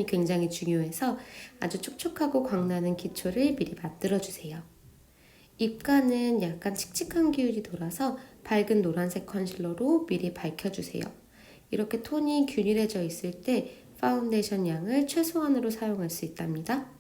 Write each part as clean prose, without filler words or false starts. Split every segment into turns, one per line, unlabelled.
파운데이션이 굉장히 중요해서 아주 촉촉하고 광나는 기초를 미리 만들어주세요. 입가는 약간 칙칙한 기운이 돌아서 밝은 노란색 컨실러로 미리 밝혀주세요. 이렇게 톤이 균일해져 있을 때 파운데이션 양을 최소한으로 사용할 수 있답니다.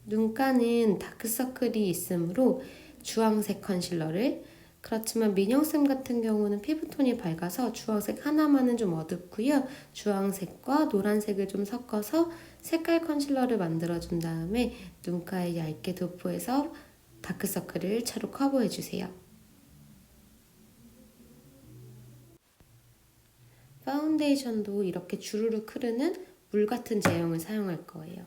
눈가는 다크서클이 있으므로 주황색 컨실러를, 그렇지만 민영쌤 같은 경우는 피부톤이 밝아서 주황색 하나만은 좀 어둡고요. 주황색과 노란색을 좀 섞어서 색깔 컨실러를 만들어준 다음에 눈가에 얇게 도포해서 다크서클을 차로 커버해주세요. 파운데이션도 이렇게 주르륵 흐르는 물 같은 제형을 사용할 거예요.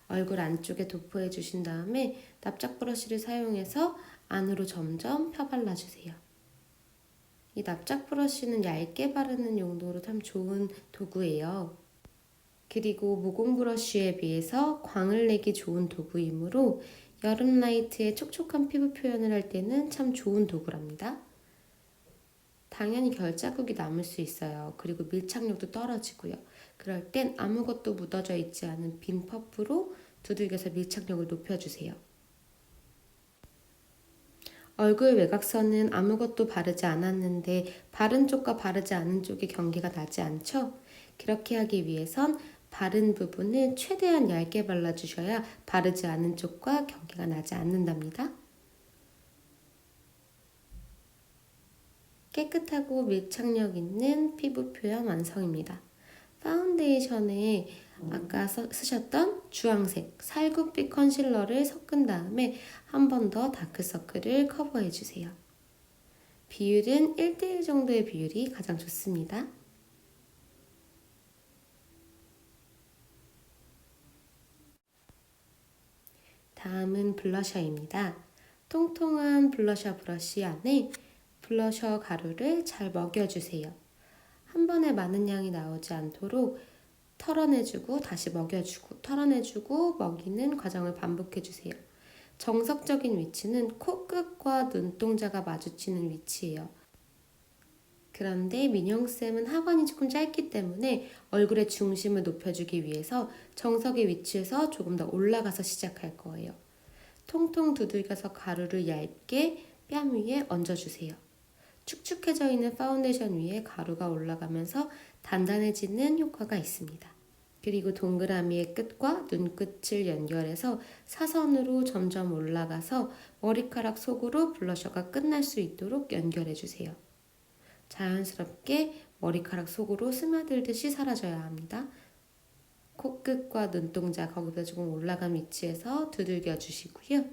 얼굴 안쪽에 도포해 주신 다음에 납작 브러쉬를 사용해서 안으로 점점 펴발라주세요. 이 납작 브러쉬는 얇게 바르는 용도로 참 좋은 도구예요. 그리고 모공 브러쉬에 비해서 광을 내기 좋은 도구이므로 여름 라이트에 촉촉한 피부 표현을 할 때는 참 좋은 도구랍니다. 당연히 결자국이 남을 수 있어요. 그리고 밀착력도 떨어지고요. 그럴 땐 아무것도 묻어져 있지 않은 빈 퍼프로 두들겨서 밀착력을 높여주세요. 얼굴 외곽선은 아무것도 바르지 않았는데 바른 쪽과 바르지 않은 쪽의 경계가 나지 않죠? 그렇게 하기 위해선 바른 부분을 최대한 얇게 발라주셔야 바르지 않은 쪽과 경계가 나지 않는답니다. 깨끗하고 밀착력 있는 피부 표현 완성입니다. 파운데이션에 아까 쓰셨던 주황색 살구빛 컨실러를 섞은 다음에 한 번 더 다크서클을 커버해주세요. 비율은 1:1 정도의 비율이 가장 좋습니다. 다음은 블러셔입니다. 통통한 블러셔 브러쉬 안에 블러셔 가루를 잘 먹여주세요. 한 번에 많은 양이 나오지 않도록 털어내주고 다시 먹여주고 털어내주고 먹이는 과정을 반복해주세요. 정석적인 위치는 코끝과 눈동자가 마주치는 위치예요. 그런데 민영쌤은 하관이 조금 짧기 때문에 얼굴의 중심을 높여주기 위해서 정석의 위치에서 조금 더 올라가서 시작할 거예요. 통통 두들겨서 가루를 얇게 뺨 위에 얹어주세요. 축축해져 있는 파운데이션 위에 가루가 올라가면서 단단해지는 효과가 있습니다. 그리고 동그라미의 끝과 눈끝을 연결해서 사선으로 점점 올라가서 머리카락 속으로 블러셔가 끝날 수 있도록 연결해주세요. 자연스럽게 머리카락 속으로 스며들듯이 사라져야 합니다. 코끝과 눈동자 거기서 조금 올라간 위치에서 두들겨 주시고요.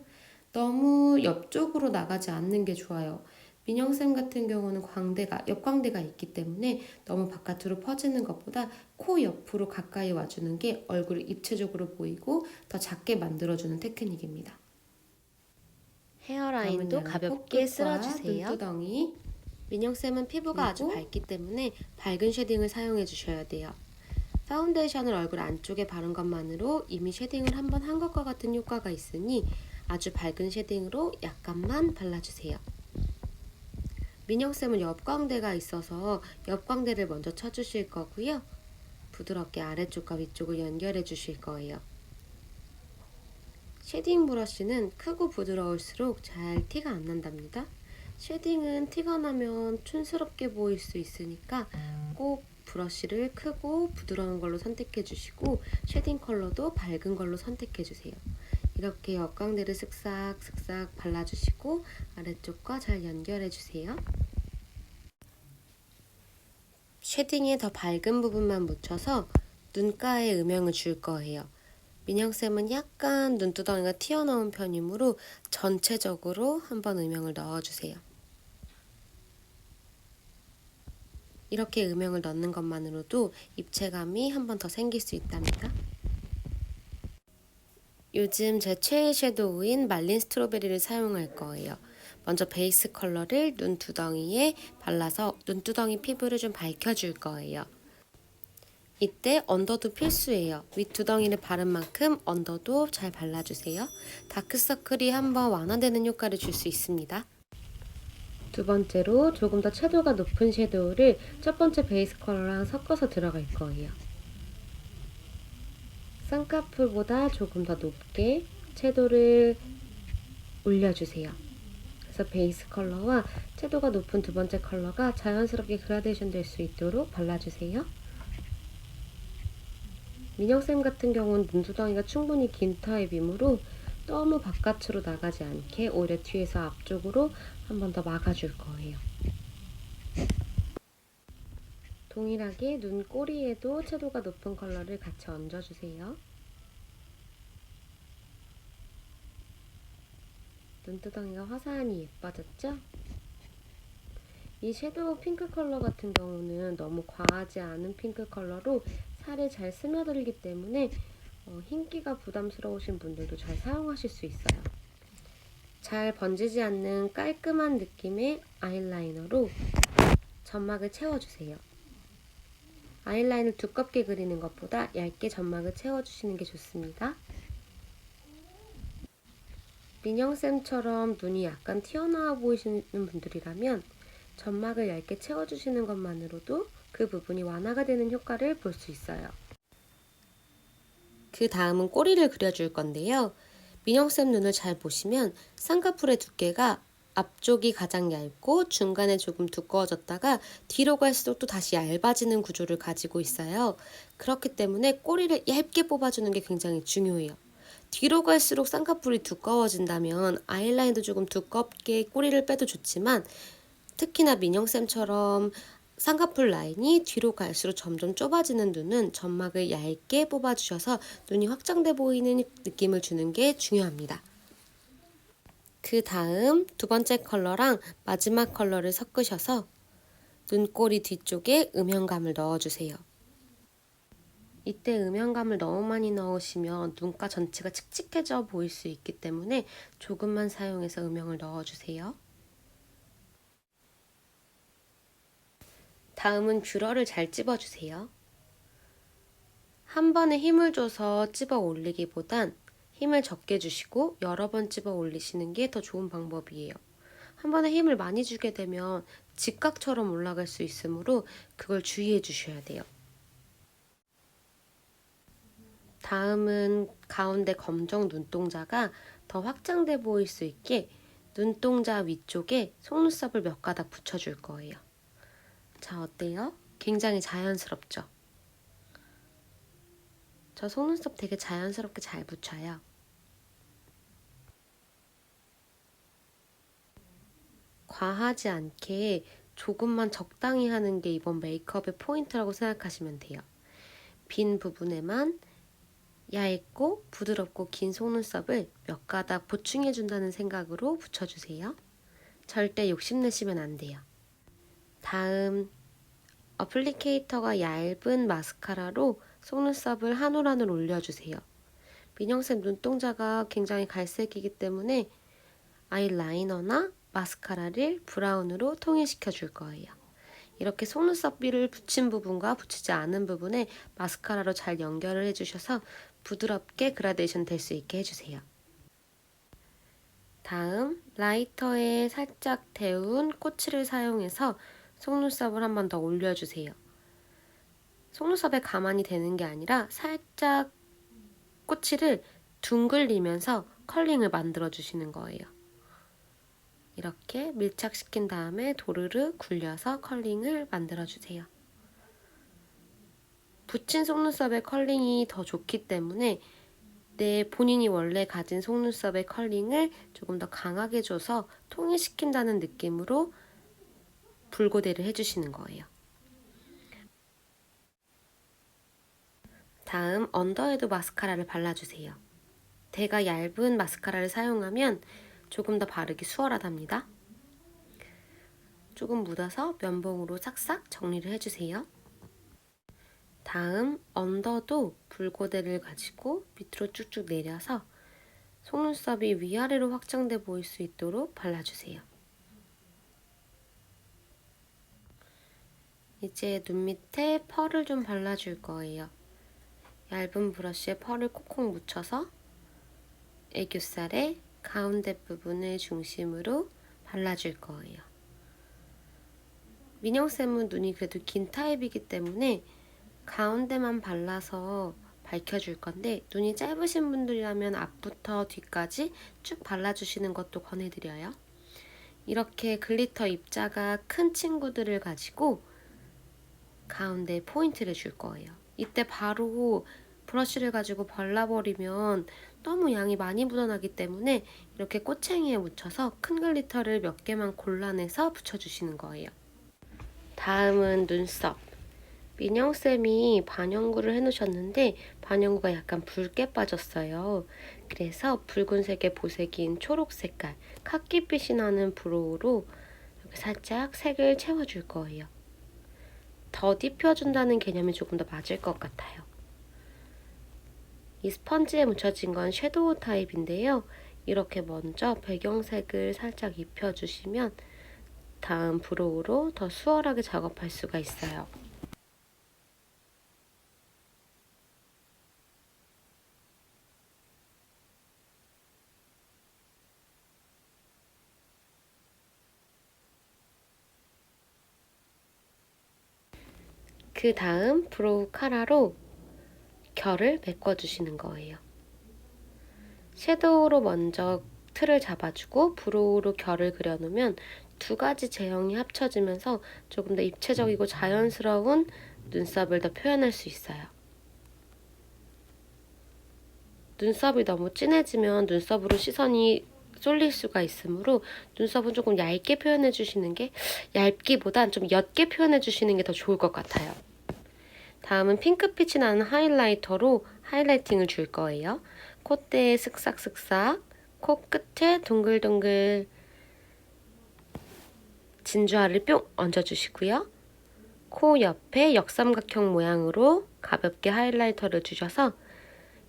너무 옆쪽으로 나가지 않는 게 좋아요. 민영쌤 같은 경우는 옆광대가 있기 때문에 너무 바깥으로 퍼지는 것보다 코 옆으로 가까이 와주는 게 얼굴을 입체적으로 보이고 더 작게 만들어주는 테크닉입니다.
헤어라인도 가볍게 쓸어주세요.
눈두덩이. 민영쌤은 피부가 아주 밝기 때문에 밝은 쉐딩을 사용해 주셔야 돼요. 파운데이션을 얼굴 안쪽에 바른 것만으로 이미 쉐딩을 한번 한 것과 같은 효과가 있으니 아주 밝은 쉐딩으로 약간만 발라주세요. 민영쌤은 옆광대가 있어서 옆광대를 먼저 쳐주실 거고요. 부드럽게 아래쪽과 위쪽을 연결해 주실 거예요. 쉐딩 브러쉬는 크고 부드러울수록 잘 티가 안 난답니다. 쉐딩은 티가 나면 촌스럽게 보일 수 있으니까 꼭 브러쉬를 크고 부드러운 걸로 선택해 주시고 쉐딩 컬러도 밝은 걸로 선택해 주세요. 이렇게 옆광대를 쓱싹쓱싹 발라주시고 아래쪽과 잘 연결해 주세요. 쉐딩에 더 밝은 부분만 묻혀서 눈가에 음영을 줄 거예요. 민영쌤은 약간 눈두덩이가 튀어나온 편이므로 전체적으로 한번 음영을 넣어주세요. 이렇게 음영을 넣는 것만으로도 입체감이 한 번 더 생길 수 있답니다. 요즘 제 최애 섀도우인 말린 스트로베리를 사용할 거예요. 먼저 베이스 컬러를 눈두덩이에 발라서 눈두덩이 피부를 좀 밝혀줄 거예요. 이때 언더도 필수예요. 윗두덩이를 바른 만큼 언더도 잘 발라주세요. 다크서클이 한번 완화되는 효과를 줄 수 있습니다. 두 번째로 조금 더 채도가 높은 섀도우를 첫 번째 베이스 컬러랑 섞어서 들어갈 거예요. 쌍꺼풀보다 조금 더 높게 채도를 올려주세요. 그래서 베이스 컬러와 채도가 높은 두 번째 컬러가 자연스럽게 그라데이션 될 수 있도록 발라주세요. 민영쌤 같은 경우는 눈두덩이가 충분히 긴 타입이므로 너무 바깥으로 나가지 않게 오히려 뒤에서 앞쪽으로 한 번 더 막아줄 거예요. 동일하게 눈꼬리에도 채도가 높은 컬러를 같이 얹어주세요. 눈두덩이가 화사하니 예뻐졌죠? 이 섀도우 핑크 컬러 같은 경우는 너무 과하지 않은 핑크 컬러로 살에 잘 스며들기 때문에 흰기가 부담스러우신 분들도 잘 사용하실 수 있어요. 잘 번지지 않는 깔끔한 느낌의 아이라이너로 점막을 채워주세요. 아이라인을 두껍게 그리는 것보다 얇게 점막을 채워주시는 게 좋습니다. 민영쌤처럼 눈이 약간 튀어나와 보이시는 분들이라면 점막을 얇게 채워주시는 것만으로도 그 부분이 완화가 되는 효과를 볼 수 있어요. 그 다음은 꼬리를 그려줄 건데요. 민영쌤 눈을 잘 보시면 쌍꺼풀의 두께가 앞쪽이 가장 얇고 중간에 조금 두꺼워졌다가 뒤로 갈수록 또 다시 얇아지는 구조를 가지고 있어요. 그렇기 때문에 꼬리를 얇게 뽑아주는 게 굉장히 중요해요. 뒤로 갈수록 쌍꺼풀이 두꺼워진다면 아이라인도 조금 두껍게 꼬리를 빼도 좋지만 특히나 민영쌤처럼 쌍꺼풀 라인이 뒤로 갈수록 점점 좁아지는 눈은 점막을 얇게 뽑아주셔서 눈이 확장돼 보이는 느낌을 주는 게 중요합니다. 그 다음 두 번째 컬러랑 마지막 컬러를 섞으셔서 눈꼬리 뒤쪽에 음영감을 넣어주세요. 이때 음영감을 너무 많이 넣으시면 눈가 전체가 칙칙해져 보일 수 있기 때문에 조금만 사용해서 음영을 넣어주세요. 다음은 뷰러를 잘 찝어주세요. 한 번에 힘을 줘서 찝어 올리기보단 힘을 적게 주시고 여러 번 찝어 올리시는 게 더 좋은 방법이에요. 한 번에 힘을 많이 주게 되면 직각처럼 올라갈 수 있으므로 그걸 주의해 주셔야 돼요. 다음은 가운데 검정 눈동자가 더 확장돼 보일 수 있게 눈동자 위쪽에 속눈썹을 몇 가닥 붙여줄 거예요. 자, 어때요? 굉장히 자연스럽죠? 저 속눈썹 되게 자연스럽게 잘 붙여요. 과하지 않게 조금만 적당히 하는 게 이번 메이크업의 포인트라고 생각하시면 돼요. 빈 부분에만 얇고 부드럽고 긴 속눈썹을 몇 가닥 보충해준다는 생각으로 붙여주세요. 절대 욕심내시면 안 돼요. 다음 어플리케이터가 얇은 마스카라로 속눈썹을 한 올 한 올 올려주세요. 민영쌤 눈동자가 굉장히 갈색이기 때문에 아이라이너나 마스카라를 브라운으로 통일시켜 줄 거예요. 이렇게 속눈썹비를 붙인 부분과 붙이지 않은 부분에 마스카라로 잘 연결을 해주셔서 부드럽게 그라데이션 될 수 있게 해주세요. 다음 라이터에 살짝 데운 꼬치를 사용해서 속눈썹을 한 번 더 올려주세요. 속눈썹에 가만히 대는 게 아니라 살짝 꼬치를 둥글리면서 컬링을 만들어 주시는 거예요. 이렇게 밀착시킨 다음에 도르르 굴려서 컬링을 만들어 주세요. 붙인 속눈썹의 컬링이 더 좋기 때문에 내 본인이 원래 가진 속눈썹의 컬링을 조금 더 강하게 줘서 통일시킨다는 느낌으로 불고데를 해주시는 거예요. 다음 언더에도 마스카라를 발라주세요. 대가 얇은 마스카라를 사용하면 조금 더 바르기 수월하답니다. 조금 묻어서 면봉으로 싹싹 정리를 해주세요. 다음 언더도 불고데를 가지고 밑으로 쭉쭉 내려서 속눈썹이 위아래로 확장돼 보일 수 있도록 발라주세요. 이제 눈 밑에 펄을 좀 발라줄 거예요. 얇은 브러쉬에 펄을 콕콕 묻혀서 애교살의 가운데 부분을 중심으로 발라줄 거예요. 민영쌤은 눈이 그래도 긴 타입이기 때문에 가운데만 발라서 밝혀줄 건데, 눈이 짧으신 분들이라면 앞부터 뒤까지 쭉 발라주시는 것도 권해드려요. 이렇게 글리터 입자가 큰 친구들을 가지고 가운데 포인트를 줄 거예요. 이때 바로 브러쉬를 가지고 발라버리면 너무 양이 많이 묻어나기 때문에 이렇게 꼬챙이에 묻혀서 큰 글리터를 몇 개만 골라내서 붙여주시는 거예요. 다음은 눈썹. 민영쌤이 반영구를 해놓으셨는데 반영구가 약간 붉게 빠졌어요. 그래서 붉은색의 보색인 초록 색깔, 카키빛이 나는 브로우로 이렇게 살짝 색을 채워줄 거예요. 더딥혀준다는 개념이 조금 더 맞을 것 같아요. 이 스펀지에 묻혀진 건 섀도우 타입인데요. 이렇게 먼저 배경색을 살짝 입혀주시면 다음 브로우로 더 수월하게 작업할 수가 있어요. 그 다음 브로우 카라로 결을 메꿔주시는 거예요. 섀도우로 먼저 틀을 잡아주고 브로우로 결을 그려놓으면 두 가지 제형이 합쳐지면서 조금 더 입체적이고 자연스러운 눈썹을 더 표현할 수 있어요. 눈썹이 너무 진해지면 눈썹으로 시선이 쏠릴 수가 있으므로 눈썹은 조금 얇게 표현해 주시는 게, 얇기보단 좀 옅게 표현해 주시는 게 더 좋을 것 같아요. 다음은 핑크빛이 나는 하이라이터로 하이라이팅을 줄 거예요. 콧대에 쓱싹쓱싹, 코끝에 동글동글 진주알을 뿅 얹어주시고요. 코 옆에 역삼각형 모양으로 가볍게 하이라이터를 주셔서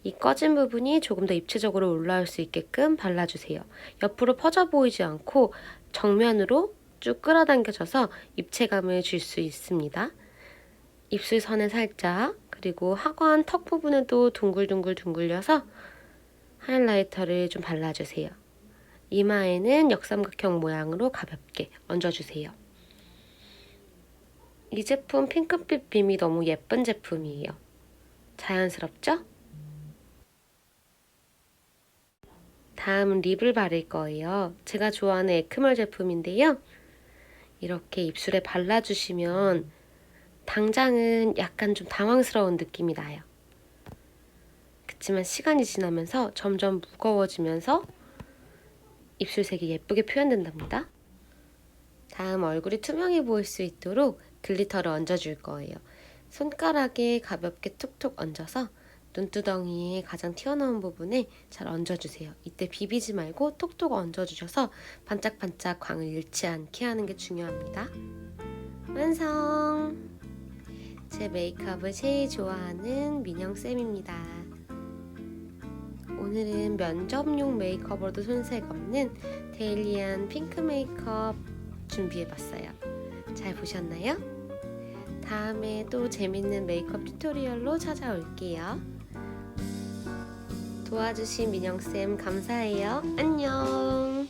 이 꺼진 부분이 조금 더 입체적으로 올라올 수 있게끔 발라주세요. 옆으로 퍼져 보이지 않고 정면으로 쭉 끌어당겨져서 입체감을 줄 수 있습니다. 입술선에 살짝, 그리고 하관 턱 부분에도 둥글둥글 둥글려서 하이라이터를 좀 발라주세요. 이마에는 역삼각형 모양으로 가볍게 얹어주세요. 이 제품 핑크빛 빔이 너무 예쁜 제품이에요. 자연스럽죠? 다음은 립을 바를 거예요. 제가 좋아하는 에크멀 제품인데요. 이렇게 입술에 발라주시면 당장은 약간 좀 당황스러운 느낌이 나요. 그치만 시간이 지나면서 점점 무거워지면서 입술색이 예쁘게 표현된답니다. 다음 얼굴이 투명해 보일 수 있도록 글리터를 얹어줄 거예요. 손가락에 가볍게 툭툭 얹어서 눈두덩이에 가장 튀어나온 부분에 잘 얹어주세요. 이때 비비지 말고 톡톡 얹어주셔서 반짝반짝 광을 잃지 않게 하는 게 중요합니다. 완성! 제 메이크업을 제일 좋아하는 민영쌤입니다. 오늘은 면접용 메이크업으로도 손색 없는 데일리한 핑크 메이크업 준비해봤어요. 잘 보셨나요? 다음에 또 재밌는 메이크업 튜토리얼로 찾아올게요. 도와주신 민영쌤 감사해요. 안녕!